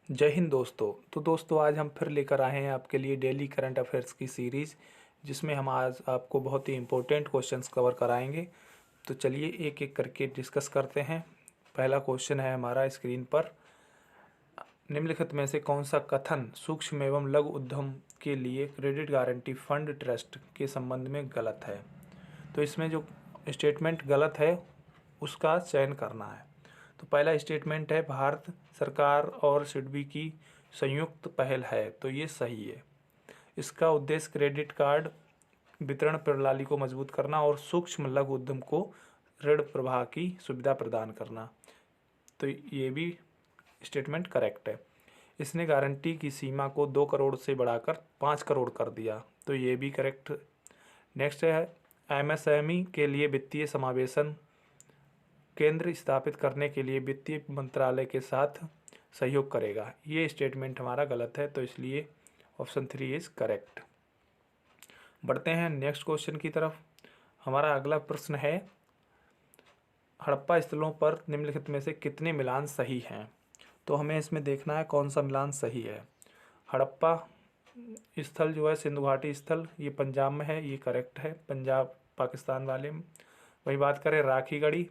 जय हिंद दोस्तों। तो दोस्तों आज हम फिर लेकर आए हैं आपके लिए डेली करंट अफेयर्स की सीरीज़, जिसमें हम आज आपको बहुत ही इम्पोर्टेंट क्वेश्चंस कवर कराएंगे। तो चलिए एक एक करके डिस्कस करते हैं। पहला क्वेश्चन है हमारा स्क्रीन पर। निम्नलिखित में से कौन सा कथन सूक्ष्म एवं लघु उद्यम के लिए क्रेडिट गारंटी फंड ट्रस्ट के संबंध में गलत है? तो इसमें जो स्टेटमेंट गलत है उसका चयन करना है। तो पहला स्टेटमेंट है भारत सरकार और सिडबी की संयुक्त पहल है, तो ये सही है। इसका उद्देश्य क्रेडिट कार्ड वितरण प्रणाली को मजबूत करना और सूक्ष्म लघु उद्यम को ऋण प्रवाह की सुविधा प्रदान करना, तो ये भी स्टेटमेंट करेक्ट है। इसने गारंटी की सीमा को 2 करोड़ से बढ़ाकर 5 करोड़ कर दिया, तो ये भी करेक्ट। नेक्स्ट है एमएसएमई के लिए वित्तीय समावेशन केंद्र स्थापित करने के लिए वित्तीय मंत्रालय के साथ सहयोग करेगा, ये स्टेटमेंट हमारा गलत है, तो इसलिए ऑप्शन 3 इज़ करेक्ट। बढ़ते हैं नेक्स्ट क्वेश्चन की तरफ। हमारा अगला प्रश्न है हड़प्पा स्थलों पर निम्नलिखित में से कितने मिलान सही हैं? तो हमें इसमें देखना है कौन सा मिलान सही है। हड़प्पा स्थल जो है सिंधु घाटी स्थल, ये पंजाब में है, ये करेक्ट है, पंजाब पाकिस्तान वाले में। वही बात करें राखी गढ़ी,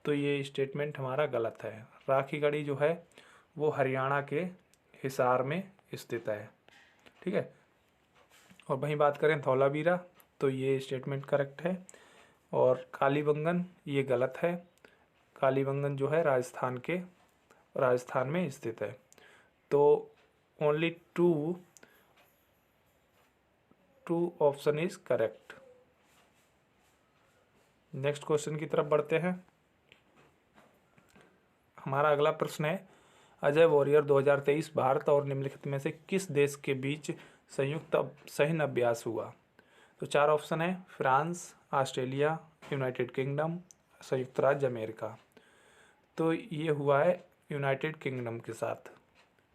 तो ये स्टेटमेंट हमारा गलत है। राखी गढ़ी जो है वो हरियाणा के हिसार में स्थित है, ठीक है। और वहीं बात करें धौलावीरा, तो ये स्टेटमेंट करेक्ट है। और कालीबंगन ये गलत है। कालीबंगन जो है राजस्थान में स्थित है। तो only two option is correct. Next question की तरफ बढ़ते हैं। हमारा अगला प्रश्न है अजय वॉरियर 2023 भारत और निम्नलिखित में से किस देश के बीच संयुक्त सैन्य अभ्यास हुआ? तो 4 ऑप्शन है फ्रांस, ऑस्ट्रेलिया, यूनाइटेड किंगडम, संयुक्त राज्य अमेरिका। तो ये हुआ है यूनाइटेड किंगडम के साथ,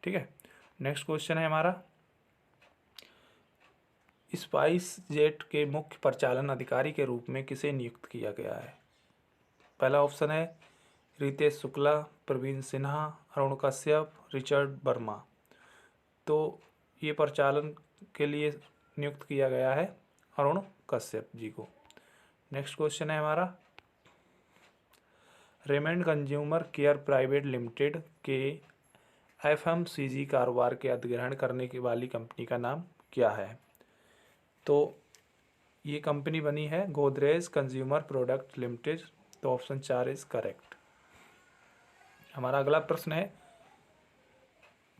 ठीक है। नेक्स्ट क्वेश्चन है हमारा स्पाइस जेट के मुख्य परिचालन अधिकारी के रूप में किसे नियुक्त किया गया है? पहला ऑप्शन है रितेश शुक्ला, प्रवीण सिन्हा, अरुण कश्यप, रिचर्ड वर्मा। तो ये परिचालन के लिए नियुक्त किया गया है अरुण कश्यप जी को। नेक्स्ट क्वेश्चन है हमारा Raymond consumer care private limited के एफएमसीजी कारोबार के अधिग्रहण करने की वाली कंपनी का नाम क्या है? तो ये कंपनी बनी है गोदरेज कंज्यूमर प्रोडक्ट लिमिटेड, तो ऑप्शन 4 इज करेक्ट। हमारा अगला प्रश्न है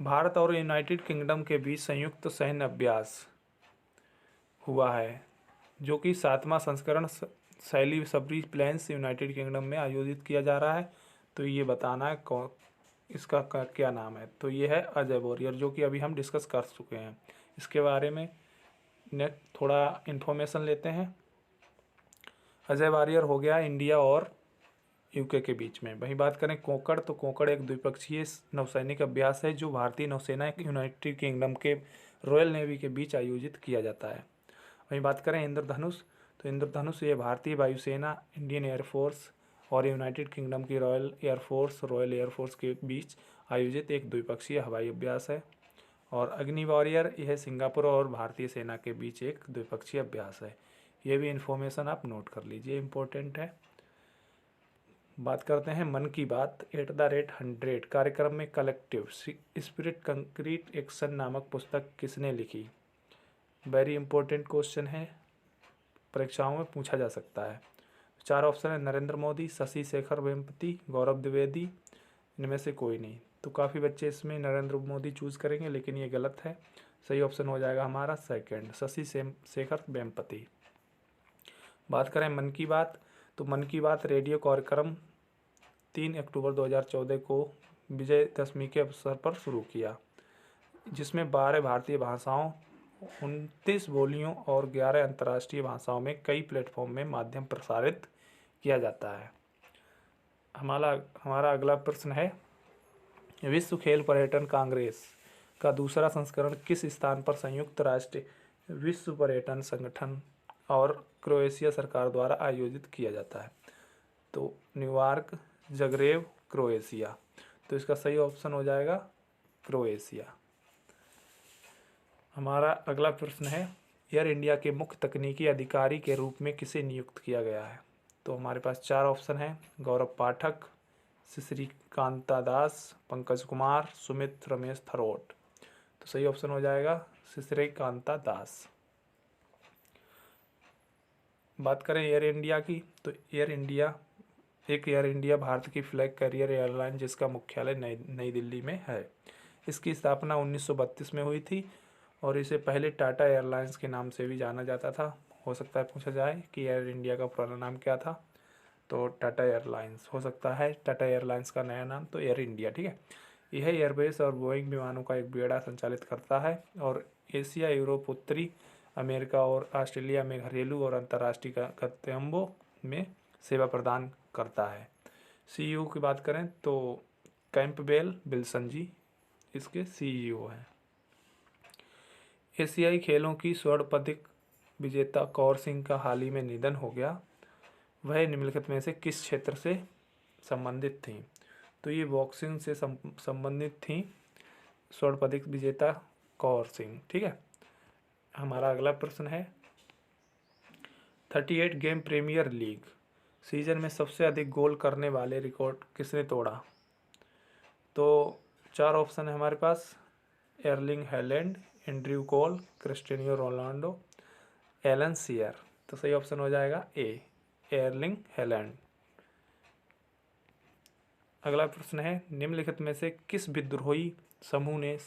भारत और यूनाइटेड किंगडम के बीच संयुक्त सैन्य अभ्यास हुआ है, जो कि 7वां संस्करण शैली सबरी प्लेन्स यूनाइटेड किंगडम में आयोजित किया जा रहा है। तो ये बताना है कौन इसका क्या नाम है। तो ये है अजय वॉरियर, जो कि अभी हम डिस्कस कर चुके हैं। इसके बारे में थोड़ा इन्फॉर्मेशन लेते हैं। अजय वॉरियर हो गया इंडिया और यूके के बीच में। वहीं बात करें कोंकण, तो कोंकण एक द्विपक्षीय नौसैनिक अभ्यास है जो भारतीय नौसेना यूनाइटेड किंगडम के रॉयल नेवी के बीच आयोजित किया जाता है। वहीं बात करें इंद्रधनुष, तो इंद्रधनुष ये भारतीय वायुसेना, इंडियन एयरफोर्स और यूनाइटेड किंगडम की रॉयल एयरफोर्स के बीच आयोजित एक द्विपक्षीय हवाई अभ्यास है। और अग्नि वॉरियर यह सिंगापुर और भारतीय सेना के बीच एक द्विपक्षीय अभ्यास है। ये भी इन्फॉर्मेशन आप नोट कर लीजिए, इम्पोर्टेंट है। बात करते हैं मन की बात @100 कार्यक्रम में कलेक्टिव स्पिरिट कंक्रीट एक्शन नामक पुस्तक किसने लिखी? वेरी इंपॉर्टेंट क्वेश्चन है, परीक्षाओं में पूछा जा सकता है। 4 ऑप्शन है नरेंद्र मोदी, शशि शेखर वेम्पति, गौरव द्विवेदी, इनमें से कोई नहीं। तो काफ़ी बच्चे इसमें नरेंद्र मोदी चूज़ करेंगे, लेकिन ये गलत है। सही ऑप्शन हो जाएगा हमारा सेकंड, शशि शेखर वेम्पति। बात करें मन की बात, तो मन की बात रेडियो कार्यक्रम 3 अक्टूबर 2014 को विजयदशमी के अवसर पर शुरू किया, जिसमें 12 भारतीय भाषाओं, 29 बोलियों और 11 अंतर्राष्ट्रीय भाषाओं में कई प्लेटफॉर्म में माध्यम प्रसारित किया जाता है। हमारा अगला प्रश्न है विश्व खेल पर्यटन कांग्रेस का दूसरा संस्करण किस स्थान पर संयुक्त राष्ट्र विश्व पर्यटन संगठन और क्रोएशिया सरकार द्वारा आयोजित किया जाता है? तो न्यूयॉर्क, जगरेब, क्रोएशिया। तो इसका सही ऑप्शन हो जाएगा क्रोएशिया। हमारा अगला प्रश्न है, एयर इंडिया के मुख्य तकनीकी अधिकारी के रूप में किसे नियुक्त किया गया है? तो हमारे पास 4 ऑप्शन हैं, गौरव पाठक, श्रीकांता दास, पंकज कुमार, सुमित रमेश थरोट। तो सही ऑप्शन हो जाएगा श्रीकांता दास। बात करें एयर इंडिया की, तो एयर इंडिया भारत की फ्लैग कैरियर एयरलाइन जिसका मुख्यालय नई दिल्ली में है। इसकी स्थापना 1932 में हुई थी और इसे पहले टाटा एयरलाइंस के नाम से भी जाना जाता था। हो सकता है पूछा जाए कि एयर इंडिया का पुराना नाम क्या था, तो टाटा एयरलाइंस हो सकता है। टाटा एयरलाइंस का नया नाम तो एयर इंडिया, ठीक है। यह एयरबेस और बोइंग विमानों का एक बेड़ा संचालित करता है और एशिया, यूरोप, उत्तरी अमेरिका और ऑस्ट्रेलिया में घरेलू और अंतर्राष्ट्रीय गंतव्यों में सेवा प्रदान करता है। सीईओ की बात करें तो कैंपबेल विल्सन जी इसके सीईओ हैं। एशियाई खेलों की स्वर्ण पदक विजेता कौर सिंह का हाल ही में निधन हो गया। वह निम्नलिखित में से किस क्षेत्र से संबंधित थीं? तो ये बॉक्सिंग से संबंधित थीं स्वर्ण पदक विजेता कौर सिंह, ठीक है। हमारा अगला प्रश्न है, 38 गेम प्रीमियर लीग सीजन में सबसे अधिक गोल करने वाले रिकॉर्ड किसने तोड़ा? तो 4 ऑप्शन है हमारे पास, एर्लिंग हैलैंड, एंड्रयू कोल, क्रिस्टियानो रोनाल्डो, एलन सीयर। तो सही ऑप्शन हो जाएगा ए, एर्लिंग हैलैंड। अगला प्रश्न है, निम्नलिखित में से किस विद्रोही समूह ने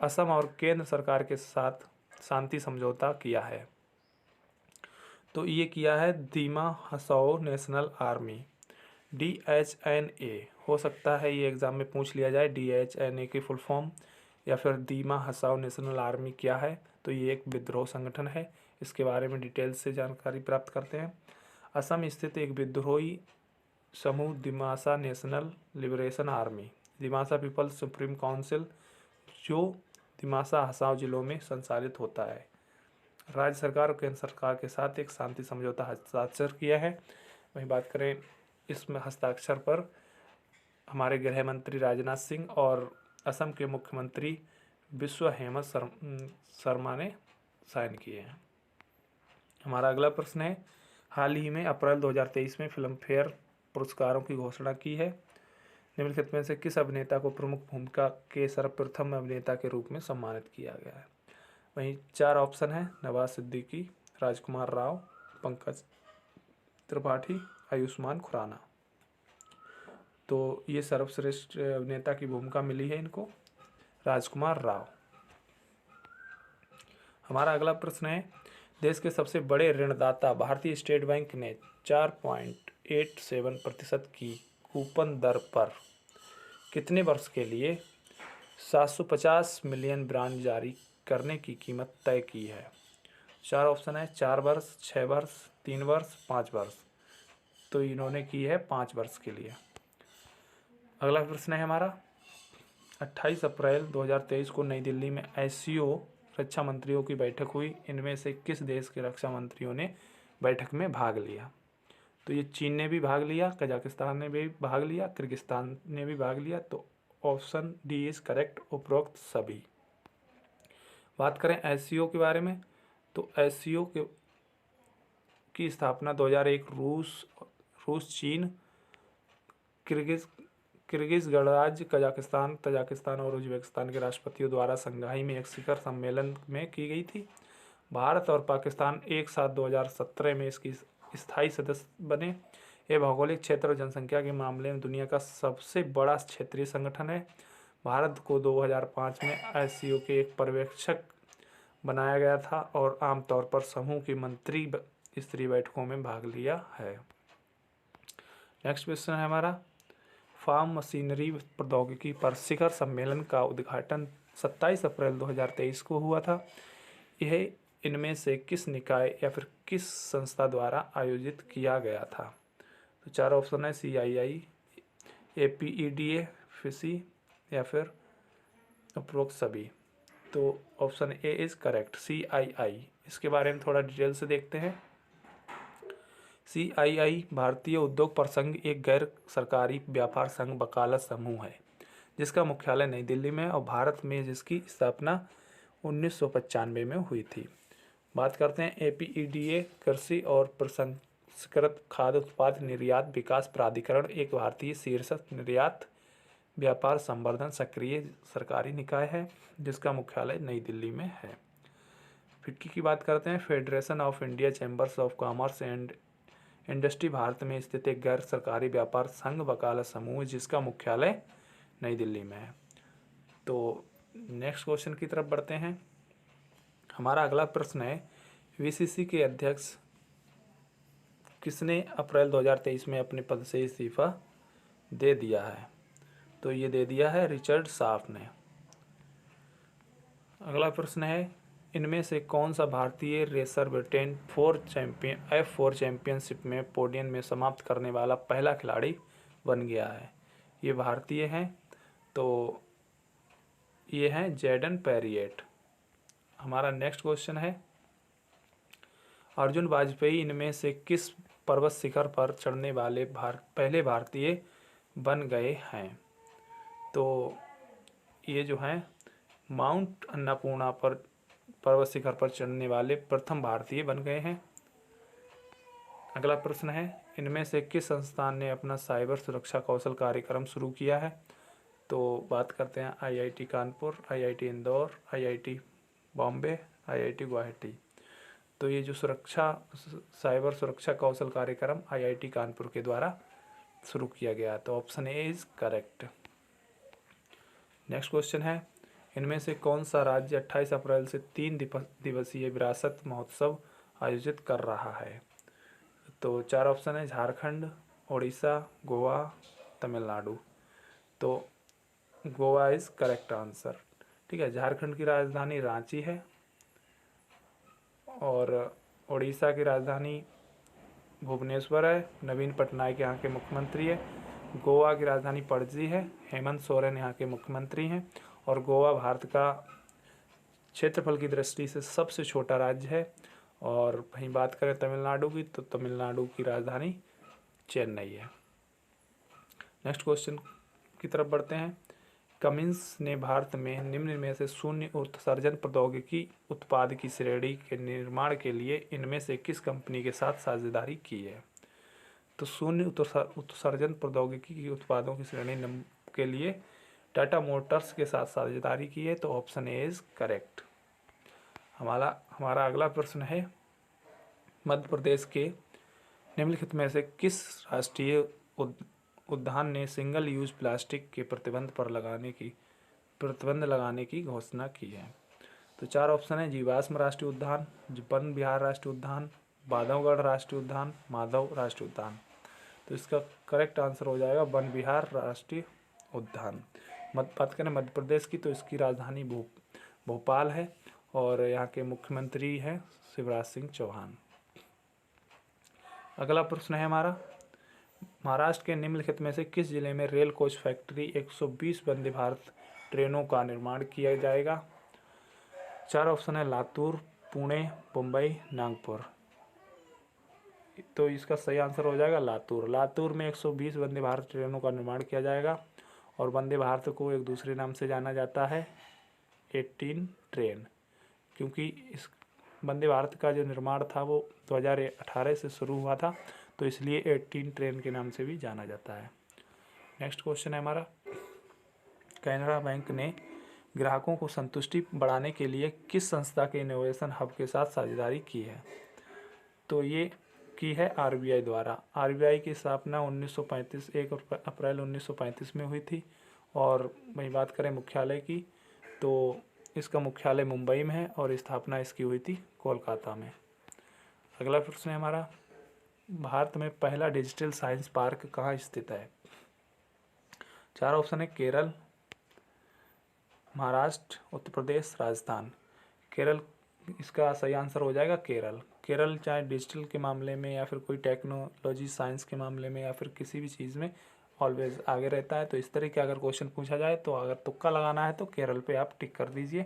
असम और केंद्र सरकार के साथ शांति समझौता किया है? तो ये किया है दीमा हसाओ नेशनल आर्मी, DHNA। हो सकता है ये एग्ज़ाम में पूछ लिया जाए DHNA की फुल फॉर्म या फिर दीमा हसाओ नेशनल आर्मी क्या है। तो ये एक विद्रोह संगठन है, इसके बारे में डिटेल्स से जानकारी प्राप्त करते हैं। असम स्थित एक विद्रोही समूह Dimasa National Liberation Army, Dimasa People's Supreme Council, जो दिमासा हसाओ जिलों में संचालित होता है, राज्य सरकार और केंद्र सरकार के साथ एक शांति समझौता हस्ताक्षर किया है। वहीं बात करें इसमें हस्ताक्षर पर हमारे गृह मंत्री राजनाथ सिंह और असम के मुख्यमंत्री विश्व हेमंत शर्मा ने साइन किए हैं। हमारा अगला प्रश्न है, हाल ही में अप्रैल 2023 में फिल्म फेयर पुरस्कारों की घोषणा की है। निम्नलिखित में से किस अभिनेता को प्रमुख भूमिका के सर्वप्रथम अभिनेता के रूप में सम्मानित किया गया है? वहीं 4 ऑप्शन है, नवाज सिद्दीकी, राजकुमार राव, पंकज त्रिपाठी, आयुष्मान खुराना। तो ये सर्वश्रेष्ठ अभिनेता की भूमिका मिली है इनको, राजकुमार राव। हमारा अगला प्रश्न है, देश के सबसे बड़े ऋणदाता भारतीय स्टेट बैंक ने 4.87% की कूपन दर पर कितने वर्ष के लिए 750 मिलियन बॉन्ड जारी करने की कीमत तय की है? 4 ऑप्शन है, 4 वर्ष, 6 वर्ष, 3 वर्ष, 5 वर्ष। तो इन्होंने की है 5 वर्ष के लिए। अगला प्रश्न है हमारा, 28 अप्रैल 2023 को नई दिल्ली में SCO रक्षा मंत्रियों की बैठक हुई। इनमें से किस देश के रक्षा मंत्रियों ने बैठक में भाग लिया? तो ये चीन ने भी भाग लिया, कजाकिस्तान ने भी भाग लिया, किर्गिस्तान ने भी भाग लिया। तो ऑप्शन डी इज करेक्ट, उपरोक्त सभी। बात करें SCO के बारे में, तो SCO की स्थापना 2001 रूस, चीन, किर्गिज गणराज्य, कजाकिस्तान, तजाकिस्तान और उज्बेकिस्तान के राष्ट्रपतियों द्वारा संघाई में एक शिखर सम्मेलन में की गई थी। भारत और पाकिस्तान एक साथ 2017 में इसकी स्थायी सदस्य बने। यह भौगोलिक क्षेत्र और जनसंख्या के मामले में दुनिया का सबसे बड़ा क्षेत्रीय संगठन है। भारत को 2005 में SCO के एक पर्यवेक्षक बनाया गया था और आमतौर पर समूह की मंत्री स्तरीय बैठकों में भाग लिया है। नेक्स्ट क्वेश्चन है हमारा, फार्म मशीनरी प्रौद्योगिकी पर शिखर सम्मेलन का उद्घाटन 27 अप्रैल 2023 को हुआ था। यह इनमें से किस निकाय या फिर किस संस्था द्वारा आयोजित किया गया था? तो 4 ऑप्शन है, CII, APEDA, FICCI या फिर उपरोक्त सभी। तो option A is correct, CII। इसके बारे में थोड़ा डिटेल से देखते हैं। CII भारतीय उद्योग प्रसंघ एक गैर सरकारी व्यापार संघ वकालत समूह है जिसका मुख्यालय नई दिल्ली में है और भारत में जिसकी स्थापना 1995 में हुई थी। बात करते हैं APEDA कृषि और प्रसंस्कृत खाद्य उत्पाद निर्यात विकास प्राधिकरण एक भारतीय शीर्षक निर्यात व्यापार संवर्धन सक्रिय सरकारी निकाय है जिसका मुख्यालय नई दिल्ली में है। फिक्की की बात करते हैं। Federation of India chambers of commerce and industry Bharat में स्थित एक गैर सरकारी व्यापार संघ वकालत समूह जिसका मुख्यालय नई दिल्ली में है। तो नेक्स्ट क्वेश्चन की तरफ बढ़ते हैं। हमारा अगला प्रश्न है VCC के अध्यक्ष किसने अप्रैल 2023 में अपने पद से इस्तीफा दे दिया है? तो ये दे दिया है रिचर्ड साफ ने। अगला प्रश्न है इनमें से कौन सा भारतीय रेसर ब्रिटेन F4 चैंपियनशिप में पोडियम में समाप्त करने वाला पहला खिलाड़ी बन गया है? ये भारतीय हैं, तो ये हैं जैडन पेरिएट। हमारा नेक्स्ट क्वेश्चन है अर्जुन वाजपेयी इनमें से किस पर्वत शिखर पर चढ़ने वाले पहले भारतीय बन गए हैं? तो ये जो हैं माउंट अन्नपूर्णा पर पर्वत शिखर पर चढ़ने वाले प्रथम भारतीय बन गए हैं। अगला प्रश्न है इनमें से किस संस्थान ने अपना साइबर सुरक्षा कौशल कार्यक्रम शुरू किया है? तो बात करते हैं IIT Kanpur, IIT Indore, IIT Bombay, IIT Guwahati. तो ये जो साइबर सुरक्षा कौशल कार्यक्रम IIT कानपुर के द्वारा शुरू किया गया, तो option A is correct. Next question है इनमें से कौन सा राज्य 28 अप्रैल से 3 दिवसीय विरासत महोत्सव आयोजित कर रहा है? तो 4 ऑप्शन है झारखंड, उड़ीसा, गोवा, तमिलनाडु। तो गोवा इज करेक्ट आंसर। ठीक है, झारखंड की राजधानी रांची है और उड़ीसा की राजधानी भुवनेश्वर है। नवीन पटनायक यहाँ के मुख्यमंत्री है। गोवा की राजधानी पणजी है। हेमंत सोरेन यहाँ के मुख्यमंत्री हैं और गोवा भारत का क्षेत्रफल की दृष्टि से सबसे छोटा राज्य है। और वहीं बात करें तमिलनाडु की, तो तमिलनाडु की राजधानी चेन्नई है। नेक्स्ट क्वेश्चन की तरफ बढ़ते हैं। कमिंस ने भारत में निम्न में से शून्य उत्सर्जन प्रौद्योगिकी उत्पाद की श्रेणी के निर्माण के लिए इनमें से किस कंपनी के साथ साझेदारी की है? तो शून्य उत्सर्जन प्रौद्योगिकी की उत्पादों की श्रेणी के लिए टाटा मोटर्स के साथ साझेदारी की है, तो ऑप्शन ए इज करेक्ट। हमारा अगला प्रश्न है मध्य प्रदेश के निम्नलिखित में से किस राष्ट्रीय उद्यान ने सिंगल यूज प्लास्टिक के प्रतिबंध लगाने की घोषणा की है? तो 4 ऑप्शन है जीवाश्म राष्ट्रीय उद्यान, वन विहार राष्ट्रीय उद्यान, बांधवगढ़ राष्ट्रीय उद्यान, माधव राष्ट्रीय उद्यान। तो इसका करेक्ट आंसर हो जाएगा वन विहार राष्ट्रीय उद्यान। बात करें मध्य प्रदेश की, तो इसकी राजधानी भोपाल है और यहाँ के मुख्यमंत्री हैं शिवराज सिंह चौहान। अगला प्रश्न है हमारा महाराष्ट्र के निम्नलिखित में से किस जिले में rail coach factory 120 Vande Bharat ट्रेनों का निर्माण किया जाएगा? 4 ऑप्शन है लातूर, पुणे, मुंबई, नागपुर। तो इसका सही आंसर हो जाएगा लातूर। लातूर में 120 वंदे भारत ट्रेनों का निर्माण किया जाएगा और वंदे भारत को एक दूसरे नाम से जाना जाता है 18 ट्रेन, क्योंकि इस वंदे भारत का जो निर्माण था वो 2018 से शुरू हुआ था, तो इसलिए 18 ट्रेन के नाम से भी जाना जाता है। नेक्स्ट क्वेश्चन है हमारा कैनरा बैंक ने ग्राहकों को संतुष्टि बढ़ाने के लिए किस संस्था के इनोवेशन हब के साथ साझेदारी की है? तो ये की है RBI द्वारा। RBI की स्थापना 1 अप्रैल 1935 में हुई थी। और वही बात करें मुख्यालय की, तो इसका मुख्यालय मुंबई में है और स्थापना इसकी हुई थी कोलकाता में। अगला प्रश्न है हमारा भारत में पहला डिजिटल साइंस पार्क कहाँ स्थित है? 4 ऑप्शन है केरल, महाराष्ट्र, उत्तर प्रदेश, राजस्थान। केरल इसका सही आंसर हो जाएगा केरल। केरल चाहे डिजिटल के मामले में या फिर कोई टेक्नोलॉजी साइंस के मामले में या फिर किसी भी चीज़ में ऑलवेज आगे रहता है। तो इस तरह के अगर क्वेश्चन पूछा जाए तो अगर तुक्का लगाना है तो केरल पे आप टिक कर दीजिए।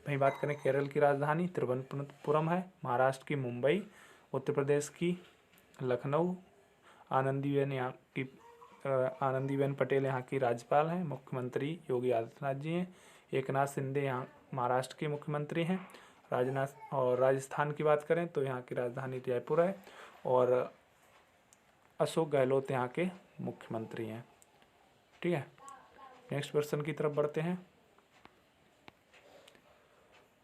वहीं बात करें केरल की राजधानी तिरुवनंतपुरम है, महाराष्ट्र की मुंबई, उत्तर प्रदेश की लखनऊ, आनंदी बेन यहाँ की आनंदीबेन पटेल यहाँ की राज्यपाल हैं। मुख्यमंत्री योगी आदित्यनाथ जी हैं। एकनाथ शिंदे यहाँ महाराष्ट्र के मुख्यमंत्री हैं। राजस्थान की बात करें तो यहाँ की राजधानी जयपुर है। और अशोक गहलोत यहाँ के मुख्यमंत्री हैं। ठीक है, नेक्स्ट प्रश्न की तरफ बढ़ते हैं।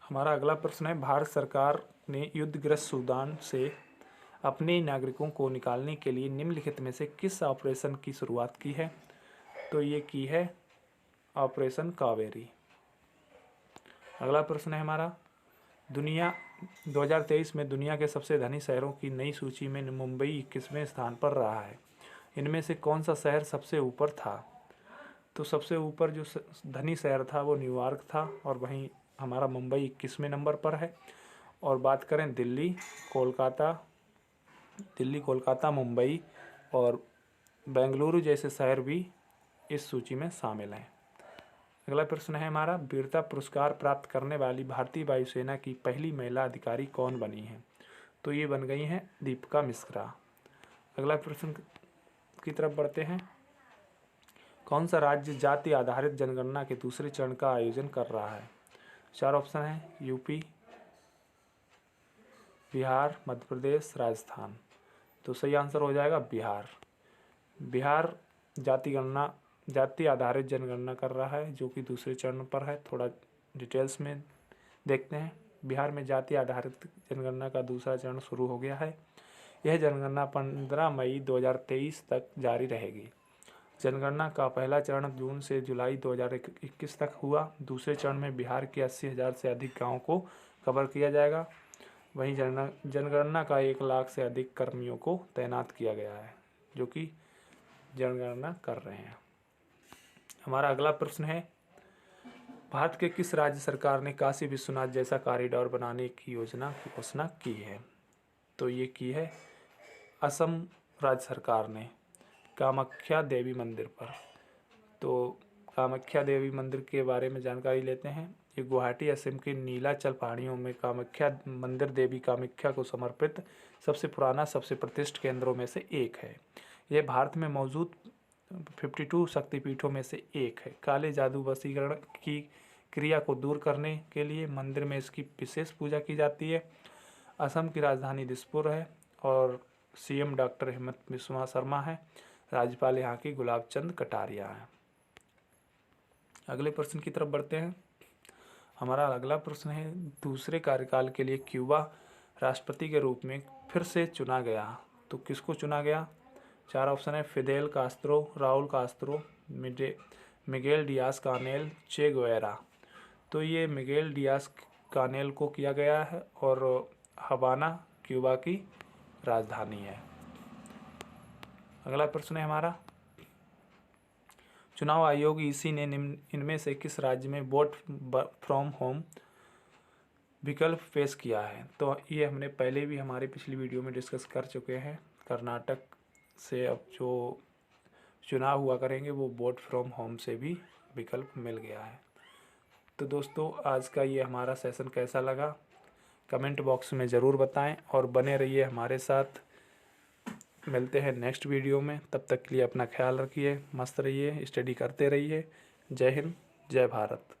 हमारा अगला प्रश्न है, भारत सरकार ने युद्धग्रस्त सूडान से अपने नागरिकों को निकालने के लिए निम्नलिखित में से किस ऑपरेशन की शुरुआत की है? तो ये की है ऑपरेशन कावेरी। अगला प्रश्न है हमारा, 2023 में दुनिया के सबसे धनी शहरों की नई सूची में मुंबई 21वें स्थान पर रहा है। इनमें से कौन सा शहर सबसे ऊपर था? तो सबसे ऊपर जो धनी शहर था वो न्यूयॉर्क था, और वहीं हमारा मुंबई 21वें नंबर पर है। और बात करें दिल्ली, कोलकाता, मुंबई और बेंगलुरु जैसे शहर भी इस सूची में शामिल हैं। अगला प्रश्न है हमारा, वीरता पुरस्कार प्राप्त करने वाली भारतीय वायुसेना की पहली महिला अधिकारी कौन बनी हैं? तो ये बन गई हैं दीपिका मिश्रा। अगला प्रश्न की तरफ बढ़ते हैं। कौन सा राज्य जाति आधारित जनगणना के दूसरे चरण का आयोजन कर रहा है? 4 ऑप्शन है, यूपी, बिहार, मध्य प्रदेश, राजस्थान। तो सही आंसर हो जाएगा बिहार। बिहार जाति आधारित जनगणना कर रहा है, जो कि दूसरे चरण पर है। थोड़ा डिटेल्स में देखते हैं। बिहार में जाति आधारित जनगणना का दूसरा चरण शुरू हो गया है। यह जनगणना 15 मई 2023 तक जारी रहेगी। जनगणना का पहला चरण जून से जुलाई 2021 तक हुआ। दूसरे चरण में बिहार के 80,000 से अधिक गाँव को कवर किया जाएगा। वहीं जनगणना का 1 लाख से अधिक कर्मियों को तैनात किया गया है, जो कि जनगणना कर रहे हैं। हमारा अगला प्रश्न है, भारत के किस राज्य सरकार ने काशी विश्वनाथ जैसा कॉरिडोर बनाने की योजना की घोषणा की है? तो ये की है असम राज्य सरकार ने, कामाख्या देवी मंदिर पर। तो कामाख्या देवी मंदिर के बारे में जानकारी लेते हैं। ये गुवाहाटी असम के नीलाचल पहाड़ियों में कामाख्या मंदिर देवी कामाख्या को समर्पित सबसे पुराना, सबसे प्रतिष्ठित केंद्रों में से एक है। यह भारत में मौजूद 52 शक्तिपीठों में से एक है। काले जादू वशीकरण की क्रिया को दूर करने के लिए मंदिर में इसकी विशेष पूजा की जाती है। असम की राजधानी दिसपुर है और सीएम डॉक्टर हेमंत बिस्वा शर्मा है। राज्यपाल यहाँ की गुलाब चंद कटारिया हैं। अगले प्रश्न की तरफ बढ़ते हैं। हमारा अगला प्रश्न है, दूसरे कार्यकाल के लिए क्यूबा राष्ट्रपति के रूप में फिर से चुना गया। तो किसको चुना गया? 4 ऑप्शन है, Fidel Castro, Raul Castro, Miguel Diaz Canel, चे गुवेरा। तो ये मिगेल डियाज कानेल को किया गया है और हवाना क्यूबा की राजधानी है। अगला प्रश्न है हमारा, चुनाव आयोग ईसी ने इनमें से किस राज्य में वोट फ्रॉम होम विकल्प पेश किया है? तो ये हमने पहले भी हमारे पिछली वीडियो में डिस्कस कर चुके हैं। कर्नाटक से अब जो चुनाव हुआ करेंगे वो वोट फ्रॉम होम से भी विकल्प मिल गया है। तो दोस्तों, आज का ये हमारा सेशन कैसा लगा कमेंट बॉक्स में ज़रूर बताएं और बने रहिए हमारे साथ। मिलते हैं नेक्स्ट वीडियो में, तब तक के लिए अपना ख्याल रखिए, मस्त रहिए, स्टडी करते रहिए। जय हिंद, जय भारत।